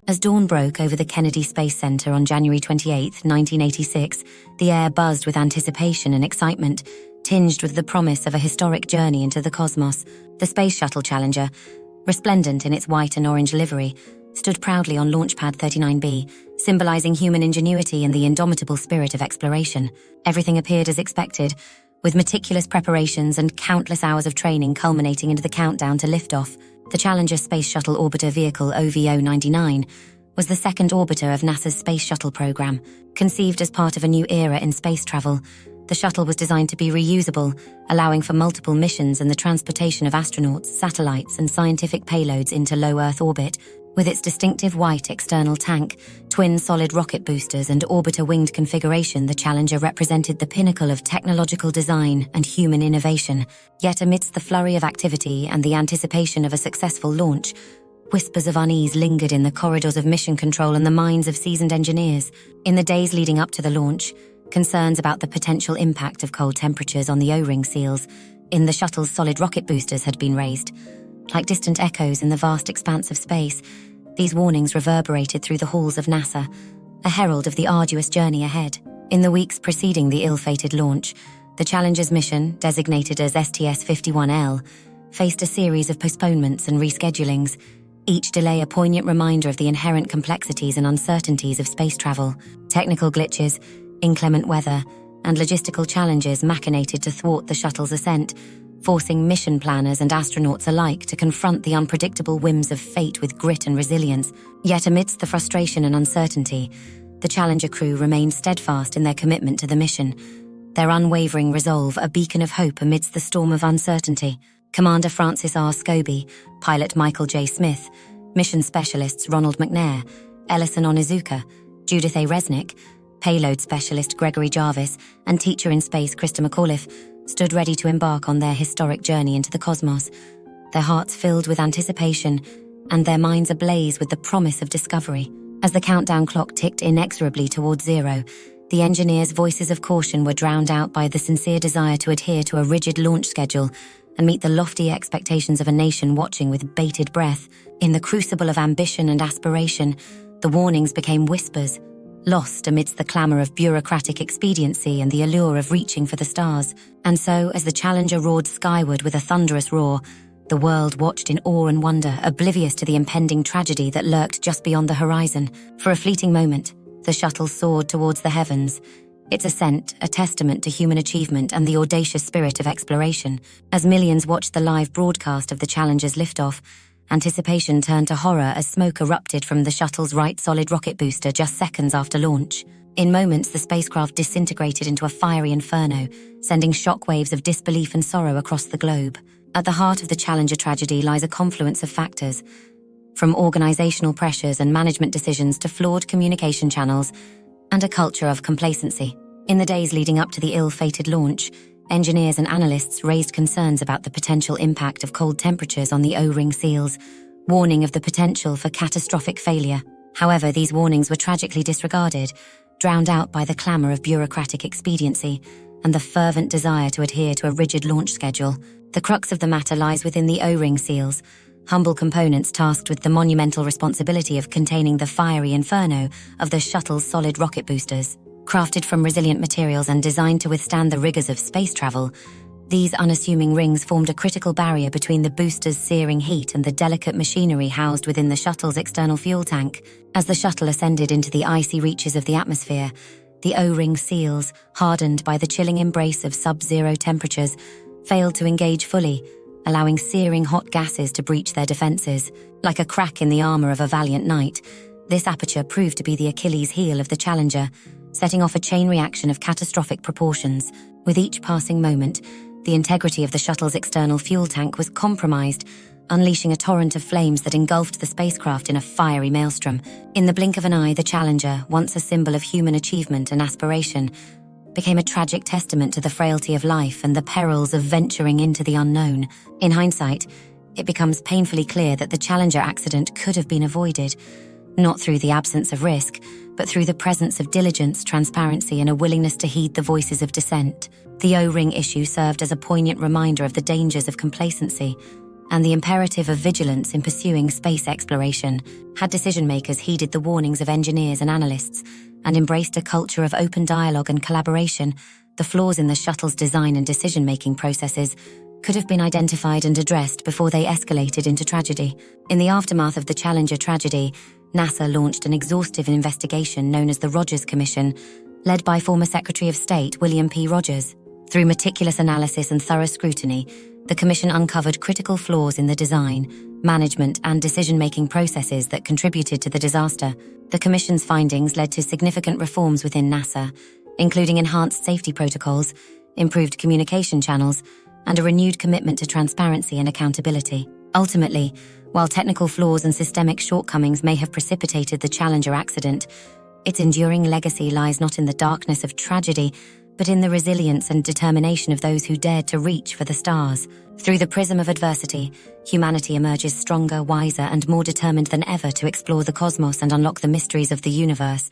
As dawn broke over the Kennedy Space Center on January 28, 1986, the air buzzed with anticipation and excitement, tinged with the promise of a historic journey into the cosmos. The Space Shuttle Challenger, resplendent in its white and orange livery, stood proudly on Launch Pad 39B, symbolizing human ingenuity and the indomitable spirit of exploration. Everything appeared as expected, with meticulous preparations and countless hours of training culminating into the countdown to liftoff. The Challenger Space Shuttle Orbiter Vehicle OVO-99 was the second orbiter of NASA's Space Shuttle program. Conceived as part of a new era in space travel, the shuttle was designed to be reusable, allowing for multiple missions and the transportation of astronauts, satellites, and scientific payloads into low Earth orbit. With its distinctive white external tank, twin solid rocket boosters, and orbiter-winged configuration, the Challenger represented the pinnacle of technological design and human innovation. Yet amidst the flurry of activity and the anticipation of a successful launch, whispers of unease lingered in the corridors of mission control and the minds of seasoned engineers. In the days leading up to the launch, concerns about the potential impact of cold temperatures on the O-ring seals in the shuttle's solid rocket boosters had been raised. Like distant echoes in the vast expanse of space, these warnings reverberated through the halls of NASA, a herald of the arduous journey ahead. In the weeks preceding the ill-fated launch, the Challenger's mission, designated as STS-51L, faced a series of postponements and reschedulings, each delay a poignant reminder of the inherent complexities and uncertainties of space travel. Technical glitches, inclement weather, and logistical challenges machinated to thwart the shuttle's ascent, forcing mission planners and astronauts alike to confront the unpredictable whims of fate with grit and resilience. Yet amidst the frustration and uncertainty, the Challenger crew remained steadfast in their commitment to the mission, their unwavering resolve a beacon of hope amidst the storm of uncertainty. Commander Francis R. Scobie, pilot Michael J. Smith, mission specialists Ronald McNair, Ellison Onizuka, Judith A. Resnick, payload specialist Gregory Jarvis, and teacher in space Krista McAuliffe stood ready to embark on their historic journey into the cosmos, their hearts filled with anticipation and their minds ablaze with the promise of discovery. As the countdown clock ticked inexorably towards zero, the engineers' voices of caution were drowned out by the sincere desire to adhere to a rigid launch schedule and meet the lofty expectations of a nation watching with bated breath. In the crucible of ambition and aspiration, the warnings became whispers, lost amidst the clamor of bureaucratic expediency and the allure of reaching for the stars. And so, as the Challenger roared skyward with a thunderous roar, the world watched in awe and wonder, oblivious to the impending tragedy that lurked just beyond the horizon. For a fleeting moment, the shuttle soared towards the heavens, its ascent a testament to human achievement and the audacious spirit of exploration. As millions watched the live broadcast of the Challenger's liftoff, anticipation turned to horror as smoke erupted from the shuttle's right solid rocket booster just seconds after launch. In moments, the spacecraft disintegrated into a fiery inferno, sending shockwaves of disbelief and sorrow across the globe. At the heart of the Challenger tragedy lies a confluence of factors, from organizational pressures and management decisions to flawed communication channels and a culture of complacency. In the days leading up to the ill-fated launch, engineers and analysts raised concerns about the potential impact of cold temperatures on the O-ring seals, warning of the potential for catastrophic failure. However, these warnings were tragically disregarded, drowned out by the clamor of bureaucratic expediency and the fervent desire to adhere to a rigid launch schedule. The crux of the matter lies within the O-ring seals, humble components tasked with the monumental responsibility of containing the fiery inferno of the shuttle's solid rocket boosters. Crafted from resilient materials and designed to withstand the rigors of space travel, these unassuming rings formed a critical barrier between the booster's searing heat and the delicate machinery housed within the shuttle's external fuel tank. As the shuttle ascended into the icy reaches of the atmosphere, the O-ring seals, hardened by the chilling embrace of sub-zero temperatures, failed to engage fully, allowing searing hot gases to breach their defenses. Like a crack in the armor of a valiant knight, this aperture proved to be the Achilles heel of the Challenger, setting off a chain reaction of catastrophic proportions. With each passing moment, the integrity of the shuttle's external fuel tank was compromised, unleashing a torrent of flames that engulfed the spacecraft in a fiery maelstrom. In the blink of an eye, the Challenger, once a symbol of human achievement and aspiration, became a tragic testament to the frailty of life and the perils of venturing into the unknown. In hindsight, it becomes painfully clear that the Challenger accident could have been avoided, not through the absence of risk, but through the presence of diligence, transparency, and a willingness to heed the voices of dissent. The O-ring issue served as a poignant reminder of the dangers of complacency, and the imperative of vigilance in pursuing space exploration. Had decision-makers heeded the warnings of engineers and analysts and embraced a culture of open dialogue and collaboration, the flaws in the shuttle's design and decision-making processes could have been identified and addressed before they escalated into tragedy. In the aftermath of the Challenger tragedy, NASA launched an exhaustive investigation known as the Rogers Commission, led by former Secretary of State William P. Rogers. Through meticulous analysis and thorough scrutiny, the commission uncovered critical flaws in the design, management, and decision-making processes that contributed to the disaster. The commission's findings led to significant reforms within NASA, including enhanced safety protocols, improved communication channels, and a renewed commitment to transparency and accountability. Ultimately, while technical flaws and systemic shortcomings may have precipitated the Challenger accident, its enduring legacy lies not in the darkness of tragedy, but in the resilience and determination of those who dared to reach for the stars. Through the prism of adversity, humanity emerges stronger, wiser, and more determined than ever to explore the cosmos and unlock the mysteries of the universe.